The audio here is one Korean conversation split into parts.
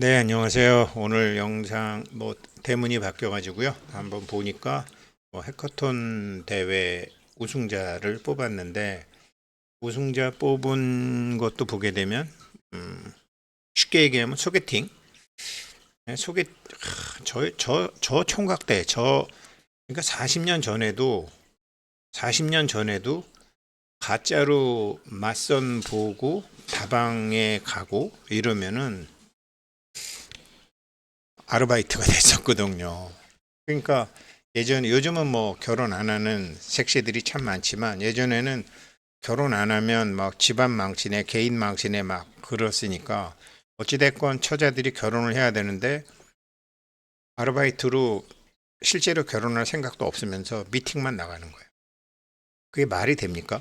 네, 안녕하세요. 오늘 영상 대문이 바뀌어 가지고요. 한번 보니까 해커톤 대회 우승자를 뽑았는데, 우승자 뽑은 것도 보게 되면 쉽게 얘기하면 소개팅. 네, 저 총각 때 그러니까 40년 전에도 가짜로 맞선 보고 다방에 가고 이러면은 아르바이트가 됐었거든요. 그러니까 요즘은 뭐 결혼 안 하는 색시들이 참 많지만, 예전에는 결혼 안 하면 막 집안 망치네, 개인 망치네 막 그렇으니까, 어찌됐건 처자들이 결혼을 해야 되는데 아르바이트로 실제로 결혼할 생각도 없으면서 미팅만 나가는 거예요. 그게 말이 됩니까?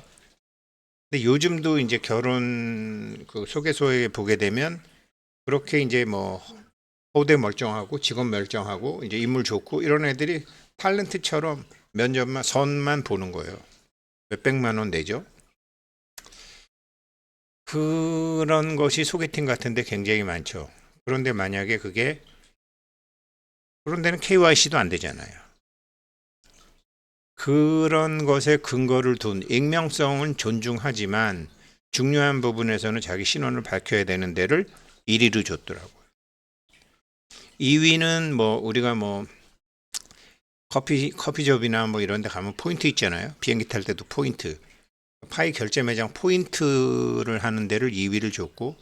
근데 요즘도 이제 결혼 그 소개소에 보게 되면 그렇게 이제 뭐 호대 멀쩡하고 직업 멀쩡하고 이제 인물 좋고 이런 애들이 탤런트처럼 면접만 선만 보는 거예요. 몇백만 원 내죠. 그런 것이 소개팅 같은데 굉장히 많죠. 그런데 만약에 그런 데는 KYC도 안 되잖아요. 그런 것에 근거를 둔 익명성은 존중하지만 중요한 부분에서는 자기 신원을 밝혀야 되는 데를 1위로 줬더라고요. 2위는 뭐 우리가 뭐 커피숍이나 뭐 이런 데 가면 포인트 있잖아요. 비행기 탈 때도 포인트. 파이 결제 매장 포인트를 하는 데를 2위를 줬고,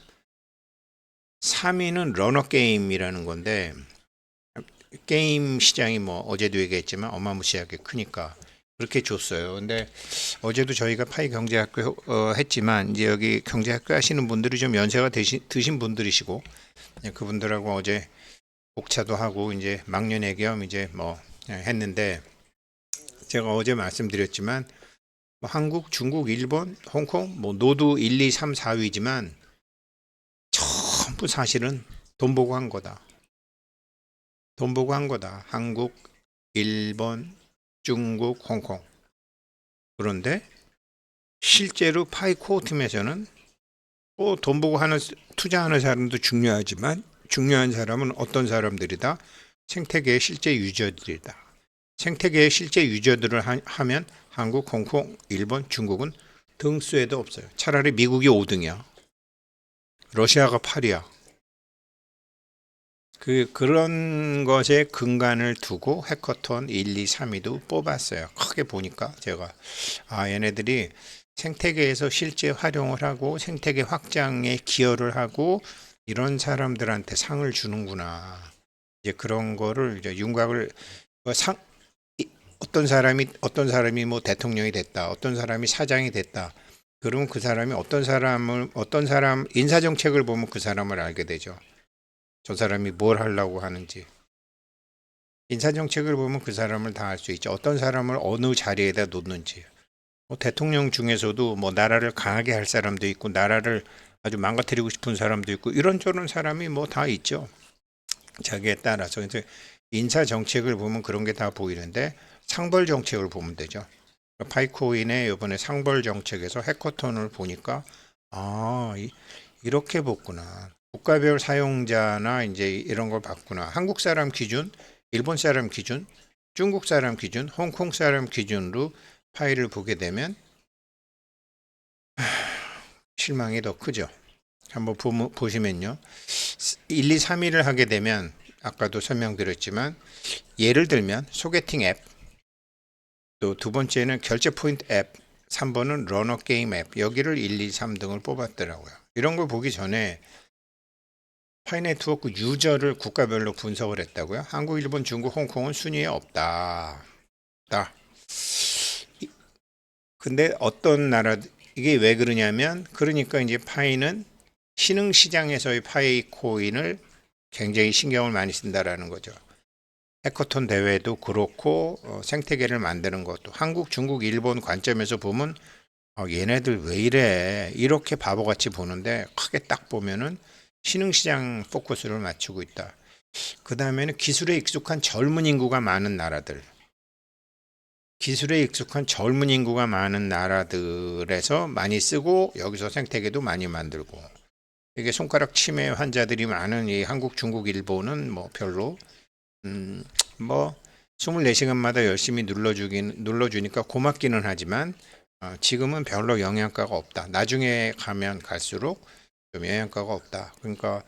3위는 러너 게임이라는 건데, 게임 시장이 뭐 어제도 얘기했지만 어마무시하게 크니까 그렇게 줬어요. 근데 어제도 저희가 파이 경제학교 했지만, 이제 여기 경제학교 하시는 분들이 좀 연세가 드신 분들이시고, 그분들하고 어제 복차도 하고 이제 막년회 겸 이제 뭐 했는데, 제가 어제 말씀드렸지만 뭐 한국, 중국, 일본, 홍콩 뭐 노도 1, 2, 3, 4위지만 전부 사실은 돈 보고 한 거다. 돈 보고 한 거다. 한국, 일본, 중국, 홍콩. 그런데 실제로 파이코어 팀에서는 돈 보고 투자하는 사람도 중요하지만, 중요한 사람은 어떤 사람들이다? 생태계의 실제 유저들이다. 생태계의 실제 유저들을 하면 한국, 홍콩, 일본, 중국은 등수에도 없어요. 차라리 미국이 5등이야. 러시아가 8위야. 그런 것에 근간을 두고 해커톤 1, 2, 3위도 뽑았어요. 크게 보니까 제가, 얘네들이 생태계에서 실제 활용을 하고 생태계 확장에 기여를 하고 이런 사람들한테 상을 주는구나. 이제 그런 거를 이제 윤곽을 뭐 어떤 사람이 뭐 대통령이 됐다. 어떤 사람이 사장이 됐다. 그러면 그 사람이 어떤 사람 인사 정책을 보면 그 사람을 알게 되죠. 저 사람이 뭘 하려고 하는지. 인사정책을 보면 그 사람을 다 알 수 있죠. 어떤 사람을 어느 자리에다 놓는지. 뭐 대통령 중에서도 뭐 나라를 강하게 할 사람도 있고, 나라를 아주 망가뜨리고 싶은 사람도 있고, 이런저런 사람이 뭐 다 있죠. 자기에 따라서. 그래서 인사정책을 보면 그런 게 다 보이는데, 상벌정책을 보면 되죠. 파이코인의 이번에 상벌정책에서 해커톤을 보니까, 아, 이렇게 봤구나. 국가별 사용자나 이제 이런 걸 봤구나. 한국 사람 기준, 일본 사람 기준, 중국 사람 기준, 홍콩 사람 기준으로 파일을 보게 되면 실망이 더 크죠. 한번 보시면요. 1, 2, 3위를 하게 되면 아까도 설명드렸지만, 예를 들면 소개팅 앱, 또 두 번째는 결제 포인트 앱, 3번은 러너 게임 앱, 여기를 1, 2, 3등을 뽑았더라고요. 이런 걸 보기 전에 파이네트워크 유저를 국가별로 분석을 했다고요? 한국, 일본, 중국, 홍콩은 순위에 없다. 없다. 근데 어떤 나라, 이게 왜 그러냐면, 그러니까 이제 파이는 신흥시장에서의 파이 코인을 굉장히 신경을 많이 쓴다라는 거죠. 해커톤 대회도 그렇고, 생태계를 만드는 것도 한국, 중국, 일본 관점에서 보면 얘네들 왜 이래? 이렇게 바보같이 보는데, 크게 딱 보면은 신흥시장 포커스를 맞추고 있다. 그 다음에는 기술에 익숙한 젊은 인구가 많은 나라들. 기술에 익숙한 젊은 인구가 많은 나라들에서 많이 쓰고, 여기서 생태계도 많이 만들고. 이게 손가락 치매 환자들이 많은 이 한국, 중국, 일본은 뭐 별로 뭐 24시간마다 열심히 눌러주니까 고맙기는 하지만 지금은 별로 영양가가 없다. 나중에 가면 갈수록 좀 영양가가 없다. 그러니까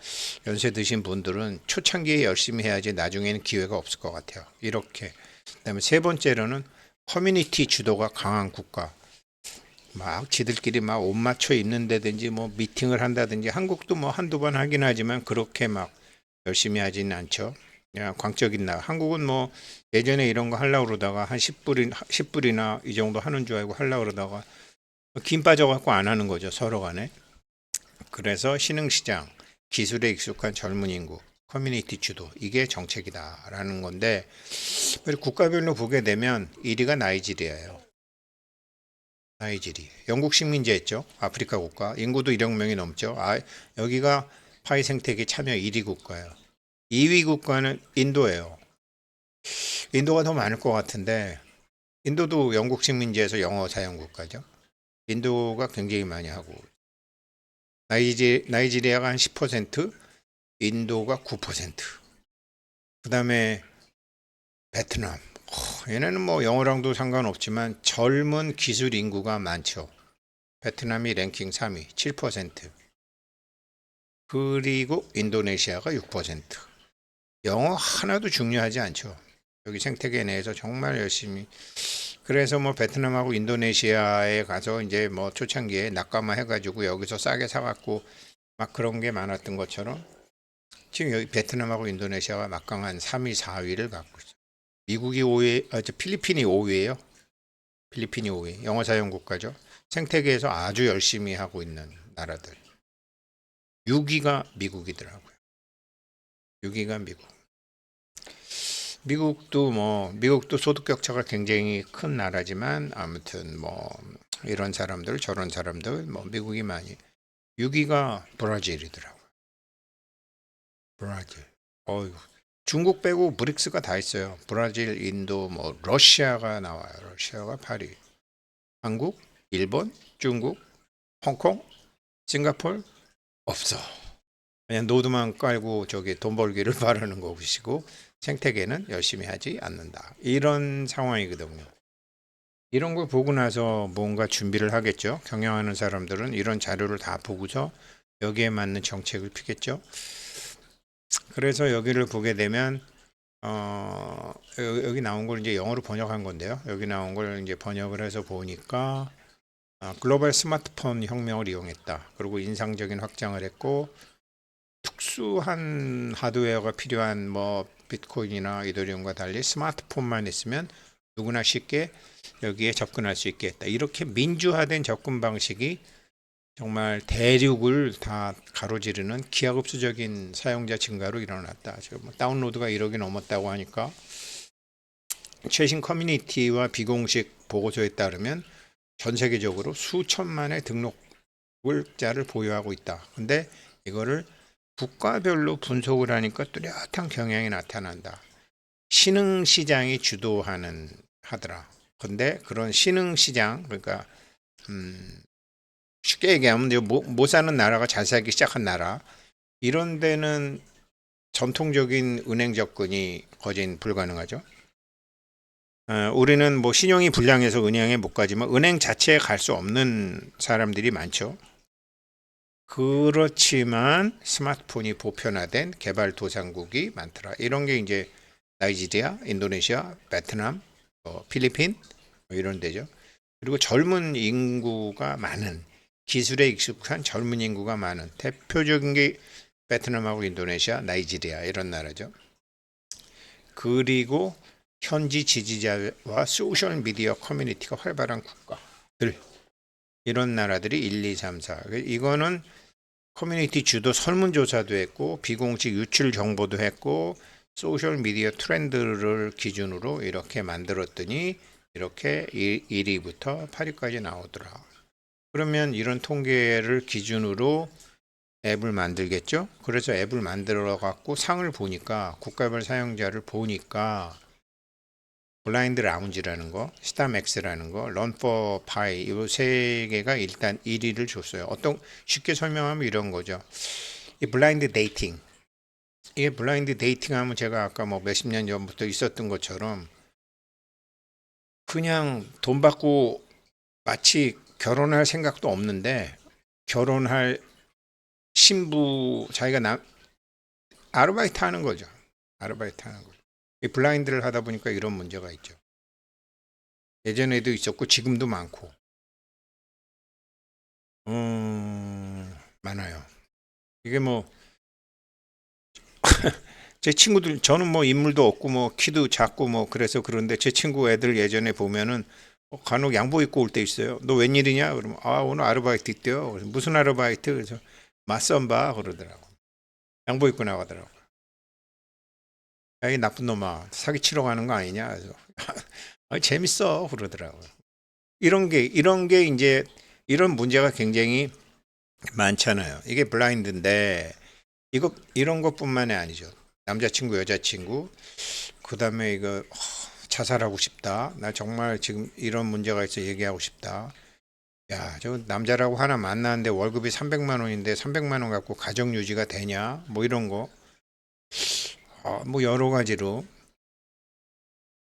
연세 드신 분들은 초창기에 열심히 해야지 나중에는 기회가 없을 것 같아요. 이렇게. 그다음에 세 번째로는 커뮤니티 주도가 강한 국가. 막 지들끼리 막 옷 맞춰 입는다든지 뭐 미팅을 한다든지 한국도 뭐 한두 번 하긴 하지만 그렇게 막 열심히 하지는 않죠. 그냥 광적인 나. 한국은 뭐 예전에 이런 거 하려고 그러다가 한 10불이나 이 정도 하는 줄 알고 하려고 그러다가 김 빠져갖고 안 하는 거죠. 서로 간에. 그래서 신흥시장, 기술에 익숙한 젊은 인구, 커뮤니티 주도 이게 정책이다라는 건데 국가별로 보게 되면 1위가 나이지리아예요. 나이지리. 영국 식민지였죠. 아프리카 국가. 인구도 1억 명이 넘죠. 여기가 파이 생태계 참여 1위 국가예요. 2위 국가는 인도예요. 인도가 더 많을 것 같은데 인도도 영국 식민지에서 영어 사용 국가죠. 인도가 굉장히 많이 하고 나이지리아가 한 10%, 인도가 9%. 그다음에 베트남. 얘네는 뭐 영어랑도 상관없지만 젊은 기술 인구가 많죠. 베트남이 랭킹 3위, 7%. 그리고 인도네시아가 6%. 영어 하나도 중요하지 않죠. 여기 생태계 내에서 정말 열심히. 그래서 뭐 베트남하고 인도네시아에 가서 이제 뭐 초창기에 낙가마 해가지고 여기서 싸게 사갖고 막 그런 게 많았던 것처럼 지금 여기 베트남하고 인도네시아가 막강한 3위, 4위를 갖고 있어요. 미국이 5위, 필리핀이 5위예요. 필리핀이 5위. 영어 사용 국가죠. 생태계에서 아주 열심히 하고 있는 나라들. 6위가 미국이더라고요. 6위가 미국. 미국도 소득 격차가 굉장히 큰 나라지만 아무튼 뭐 이런 사람들 저런 사람들 뭐 미국이 많이 6위가 브라질이더라고요. 브라질. 어휴. 중국 빼고 브릭스가 다 있어요. 브라질, 인도, 뭐 러시아가 나와요. 러시아가 8위. 한국, 일본, 중국, 홍콩, 싱가포르 없어. 그냥 노드만 깔고 저기 돈 벌기를 바라는 것이고 생태계는 열심히 하지 않는다. 이런 상황이거든요. 이런 걸 보고 나서 뭔가 준비를 하겠죠. 경영하는 사람들은 이런 자료를 다 보고서 여기에 맞는 정책을 피겠죠. 그래서 여기를 보게 되면 여기 나온 걸 이제 영어로 번역한 건데요. 여기 나온 걸 이제 번역을 해서 보니까 글로벌 스마트폰 혁명을 이용했다. 그리고 인상적인 확장을 했고 특수한 하드웨어가 필요한 뭐 비트코인이나 이더리움과 달리 스마트폰만 있으면 누구나 쉽게 여기에 접근할 수 있게 했다. 이렇게 민주화된 접근 방식이 정말 대륙을 다 가로지르는 기하급수적인 사용자 증가로 일어났다. 지금 뭐 다운로드가 1억이 넘었다고 하니까 최신 커뮤니티와 비공식 보고서에 따르면 전 세계적으로 수천만의 등록자를 보유하고 있다. 근데 이거를 국가별로 분석을 하니까 뚜렷한 경향이 나타난다. 신흥시장이 하더라. 근데 그런 신흥시장, 그러니까 쉽게 얘기하면 못 사는 나라가 잘 살기 시작한 나라, 이런 데는 전통적인 은행 접근이 거진 불가능하죠. 우리는 뭐 신용이 불량해서 은행에 못 가지만 은행 자체에 갈 수 없는 사람들이 많죠. 그렇지만 스마트폰이 보편화된 개발도상국이 많더라. 이런 게 이제 나이지리아, 인도네시아, 베트남, 필리핀 이런 데죠. 그리고 젊은 인구가 많은 기술에 익숙한 젊은 인구가 많은 대표적인 게 베트남하고 인도네시아, 나이지리아 이런 나라죠. 그리고 현지 지지자와 소셜 미디어 커뮤니티가 활발한 국가들 이런 나라들이 1, 2, 3, 4. 이거는 커뮤니티 주도 설문조사도 했고 비공식 유출 정보도 했고 소셜 미디어 트렌드를 기준으로 이렇게 만들었더니 이렇게 1위부터 8위까지 나오더라. 그러면 이런 통계를 기준으로 앱을 만들겠죠. 그래서 앱을 만들어 갖고 상을 보니까 국가별 사용자를 보니까 블라인드 라운지라는 거, 스타맥스라는 거, 런포 파이 이 세 개가 일단 1위를 줬어요. 쉽게 설명하면 이런 거죠. 이 블라인드 데이팅. 이게 블라인드 데이팅 하면 제가 아까 뭐 몇십 년 전부터 있었던 것처럼 그냥 돈 받고 마치 결혼할 생각도 없는데 결혼할 신부 자기가 아르바이트 하는 거죠. 아르바이트 하는 거죠. 이 블라인드를 하다 보니까 이런 문제가 있죠. 예전에도 있었고 지금도 많고 많아요. 이게 뭐 제 친구들 저는 뭐 인물도 없고 뭐 키도 작고 뭐 그래서 그런데 제 친구 애들 예전에 보면은 간혹 양복 입고 올 때 있어요. 너 웬일이냐? 그러면 오늘 아르바이트 있대요. 그래서 무슨 아르바이트? 그래서 맞선봐 그러더라고. 양복 입고 나가더라고. 야, 이 나쁜 놈아 사기치러 가는 거 아니냐? 그래서 재밌어 그러더라고요. 이런 게 이제 이런 문제가 굉장히 많잖아요. 이게 블라인드인데 이런 것뿐만이 아니죠. 남자친구, 여자친구, 그다음에 이거 자살하고 싶다. 나 정말 지금 이런 문제가 있어 얘기하고 싶다. 야, 저 남자라고 하나 만나는데 월급이 300만 원인데 300만 원 갖고 가정 유지가 되냐? 뭐 이런 거. 뭐 여러 가지로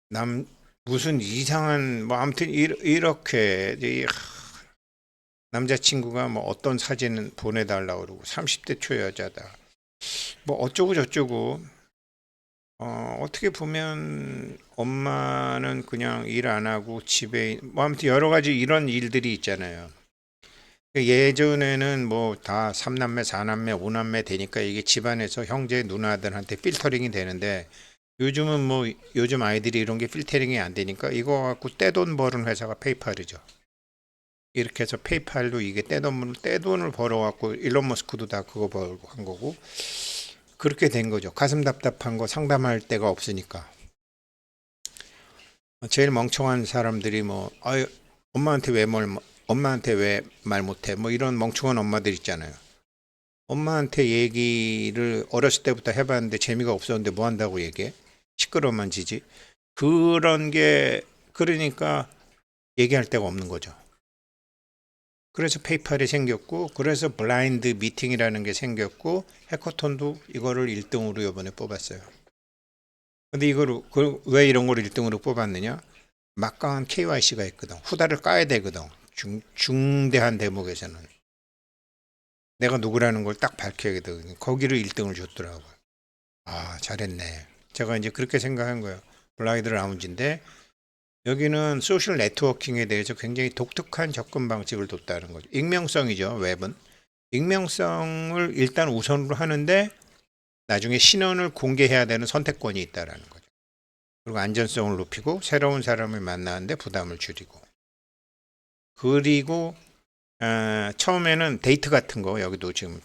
남 무슨 이상한 뭐 아무튼 이렇게 남자친구가 뭐 어떤 사진은 보내달라고 그러고 30대 초 여자다. 뭐 어쩌고 저쩌고 어떻게 보면 엄마는 그냥 일 안 하고 집에 뭐 아무튼 여러 가지 이런 일들이 있잖아요. 예전에는 뭐 다 삼남매, 사남매, 오남매 되니까 이게 집안에서 형제, 누나들한테 필터링이 되는데 요즘은 뭐 요즘 아이들이 이런 게 필터링이 안 되니까 이거 갖고 떼돈 버는 회사가 페이팔이죠. 이렇게 해서 페이팔도 이게 떼돈을 벌어갖고 일론 머스크도 다 그거 벌고 한 거고 그렇게 된 거죠. 가슴 답답한 거 상담할 데가 없으니까. 제일 멍청한 사람들이 뭐, 엄마한테 왜 말 못해? 뭐 이런 멍청한 엄마들 있잖아요. 엄마한테 얘기를 어렸을 때부터 해봤는데 재미가 없었는데 뭐 한다고 얘기해? 시끄러워만 지지. 그런 게, 그러니까 얘기할 데가 없는 거죠. 그래서 페이팔이 생겼고, 그래서 블라인드 미팅이라는 게 생겼고, 해커톤도 이거를 1등으로 이번에 뽑았어요. 근데 왜 이런 걸 1등으로 뽑았느냐? 막강한 KYC가 있거든. 후다를 까야 되거든. 중대한 대목에서는. 내가 누구라는 걸 딱 밝혀야 되거든. 거기를 1등을 줬더라고요. 잘했네. 제가 이제 그렇게 생각한 거예요. 블라이드 라운지인데, 여기는 소셜 네트워킹에 대해서 굉장히 독특한 접근 방식을 뒀다는 거죠. 익명성이죠, 웹은. 익명성을 일단 우선으로 하는데, 나중에 신원을 공개해야 되는 선택권이 있다라는 거죠. 그리고 안전성을 높이고 새로운 사람을 만나는데 부담을 줄이고 그리고 처음에는 데이트 같은 거 여기도 지금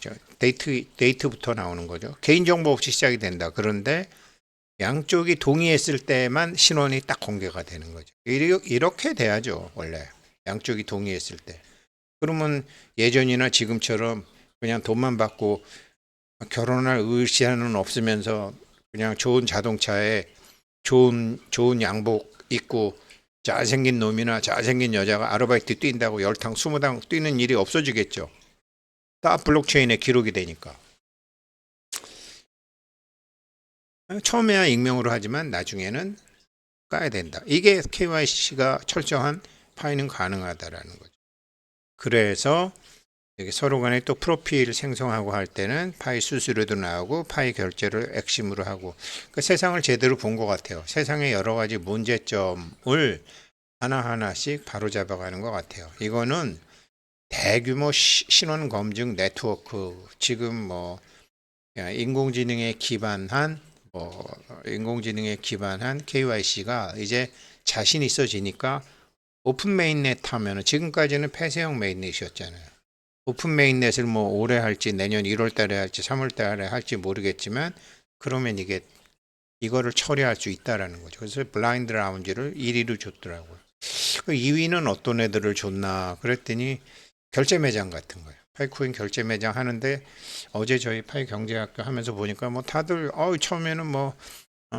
데이트부터 나오는 거죠. 개인정보 없이 시작이 된다. 그런데 양쪽이 동의했을 때만 신원이 딱 공개가 되는 거죠. 이렇게 돼야죠. 원래 양쪽이 동의했을 때. 그러면 예전이나 지금처럼 그냥 돈만 받고 결혼할 의지는 없으면서 그냥 좋은 자동차에 좋은 양복 입고 잘생긴 놈이나 잘생긴 여자가 아르바이트 뛴다고 10탕 20탕 뛰는 일이 없어지겠죠. 다 블록체인에 기록이 되니까. 처음에야 익명으로 하지만 나중에는 까야 된다. 이게 KYC가 철저한 파이는 가능하다라는 거죠. 그래서 여기 서로 간에 또 프로필 생성하고 할 때는 파이 수수료도 나오고 파이 결제를 핵심으로 하고 그 세상을 제대로 본 것 같아요. 세상의 여러 가지 문제점을 하나하나씩 바로잡아가는 것 같아요. 이거는 대규모 신원 검증 네트워크 지금 뭐 인공지능에 기반한 KYC가 이제 자신 있어지니까 오픈 메인넷 하면은 지금까지는 폐쇄형 메인넷이었잖아요. 오픈 메인넷을 뭐 올해 할지 내년 1월 달에 할지 3월 달에 할지 모르겠지만 그러면 이거를 처리할 수 있다라는 거죠. 그래서 블라인드 라운지를 1위로 줬더라고요. 2위는 어떤 애들을 줬나 그랬더니 결제 매장 같은 거예요. 파이코인 결제 매장 하는데 어제 저희 파이 경제학교 하면서 보니까 뭐 다들 처음에는 뭐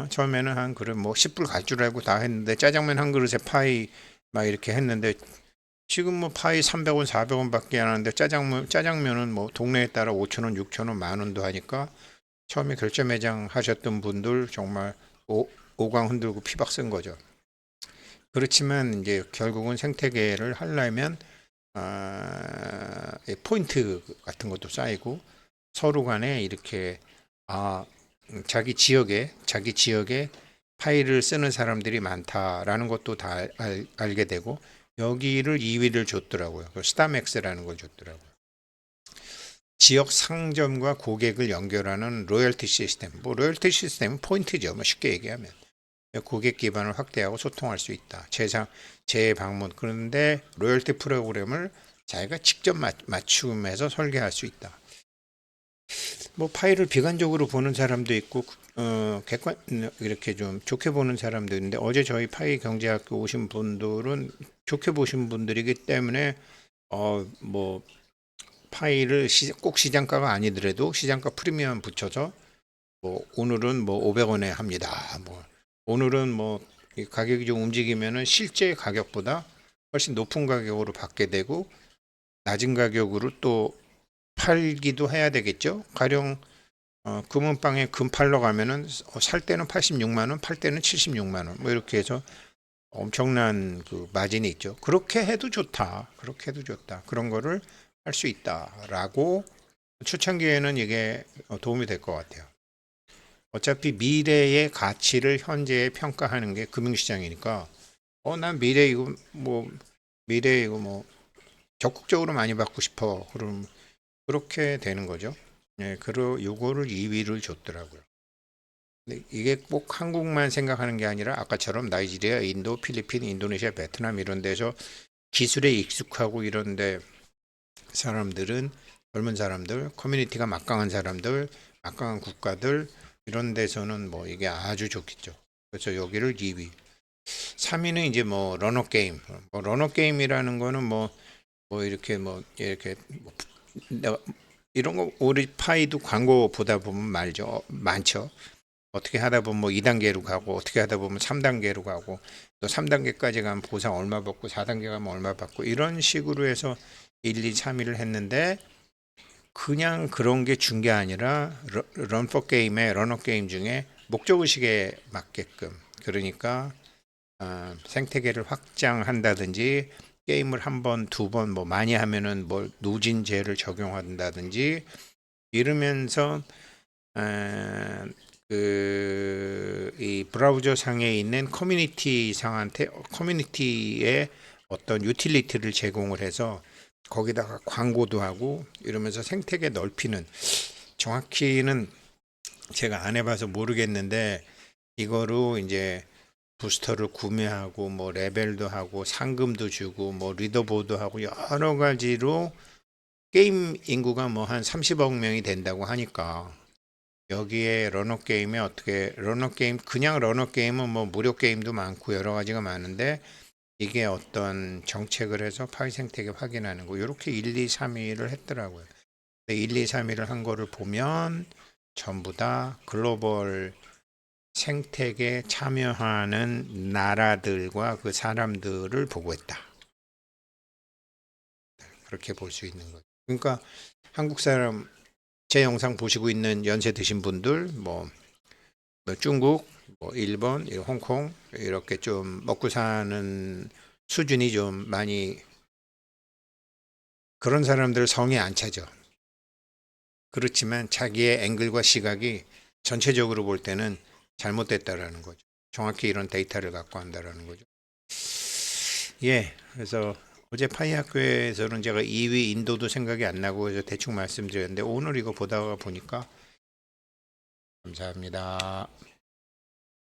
처음에는 한 그릇 뭐 10불 갈 줄 알고 다 했는데 짜장면 한 그릇에 파이 막 이렇게 했는데 지금 뭐 파이 300원, 400원밖에 안 하는데 짜장면은 뭐 동네에 따라 5,000원, 6,000원, 만 원도 하니까 처음에 결제 매장 하셨던 분들 정말 오광 흔들고 피박 쓴 거죠. 그렇지만 이제 결국은 생태계를 하려면 이 포인트 같은 것도 쌓이고 서로 간에 이렇게 아, 자기 지역에 파일을 쓰는 사람들이 많다라는 것도 다 알게 되고 여기를 2위를 줬더라고요. 스타맥스라는 걸 줬더라고요. 지역 상점과 고객을 연결하는 로열티 시스템. 뭐 로열티 시스템은 포인트죠. 뭐 쉽게 얘기하면 고객 기반을 확대하고 소통할 수 있다. 재방문. 그런데 로열티 프로그램을 자기가 직접 맞춤해서 설계할 수 있다. 뭐 파일을 비관적으로 보는 사람도 있고 객관 이렇게 좀 좋게 보는 사람도 있는데 어제 저희 파이 경제학교 오신 분들은 좋게 보신 분들이기 때문에 뭐 파일을 꼭 시장가가 아니더라도 시장가 프리미엄 붙여서 뭐 오늘은 뭐 500원에 합니다. 뭐 오늘은 뭐 이 가격이 좀 움직이면은 실제 가격보다 훨씬 높은 가격으로 받게 되고 낮은 가격으로 또 팔기도 해야 되겠죠. 가령 금은방에 금 팔러 가면은 살 때는 86만 원, 팔 때는 76만 원. 뭐 이렇게 해서 엄청난 그 마진이 있죠. 그렇게 해도 좋다. 그렇게 해도 좋다. 그런 거를 할 수 있다라고 초창기에는 이게 도움이 될 것 같아요. 어차피 미래의 가치를 현재에 평가하는 게 금융시장이니까 난 미래 이거 뭐 적극적으로 많이 받고 싶어. 그럼 그렇게 되는 거죠. 예, 요거를 2위를 줬더라고요. 근데 이게 꼭 한국만 생각하는 게 아니라 아까처럼 나이지리아, 인도, 필리핀, 인도네시아, 베트남 이런 데서 기술에 익숙하고 이런데 사람들은 젊은 사람들, 커뮤니티가 막강한 사람들, 막강한 국가들 이런 데서는 뭐 이게 아주 좋겠죠. 그래서 여기를 2위. 3위는 이제 뭐 러너 게임. 뭐 러너 게임이라는 거는 뭐 이렇게 이런 거 우리 파이도 광고 보다 보면 많죠. 어떻게 하다 보면 뭐 2단계로 가고 어떻게 하다 보면 3단계로 가고 또 3단계까지 가면 보상 얼마 받고 4단계 가면 얼마 받고 이런 식으로 해서 1, 2, 3위를 했는데 그냥 그런 게 준 게 아니라 런포 게임의 러너 게임 중에 목적의식에 맞게끔 그러니까 생태계를 확장한다든지 게임을 한 번, 두 번 뭐 많이 하면은 뭐 누진제를 적용한다든지 이러면서 이 브라우저 상에 있는 커뮤니티의 어떤 유틸리티를 제공을 해서 거기다가 광고도 하고 이러면서 생태계 넓히는 정확히는 제가 안 해봐서 모르겠는데 이거로 이제 부스터를 구매하고 뭐 레벨도 하고 상금도 주고 뭐 리더보드 하고 여러 가지로 게임 인구가 뭐 한 30억 명이 된다고 하니까 여기에 러너 게임 그냥 러너 게임은 뭐 무료 게임도 많고 여러 가지가 많은데 이게 어떤 정책을 해서 파이 생태계 확인하는 거 이렇게 1, 2, 3위를 했더라고요. 1, 2, 3위를 한 거를 보면 전부 다 글로벌 생태계 참여하는 나라들과 그 사람들을 보고했다. 그렇게 볼 수 있는 거죠. 그러니까 한국 사람 제 영상 보시고 있는 연세 드신 분들 뭐 중국, 뭐 일본, 홍콩 이렇게 좀 먹고 사는 수준이 좀 많이 그런 사람들 성에 안 차죠. 그렇지만 자기의 앵글과 시각이 전체적으로 볼 때는 잘못됐다라는 거죠. 정확히 이런 데이터를 갖고 한다라는 거죠. 예, 그래서 어제 파이 학교에서는 제가 2위 인도도 생각이 안 나고 그래서 대충 말씀드렸는데 오늘 이거 보다가 보니까 감사합니다.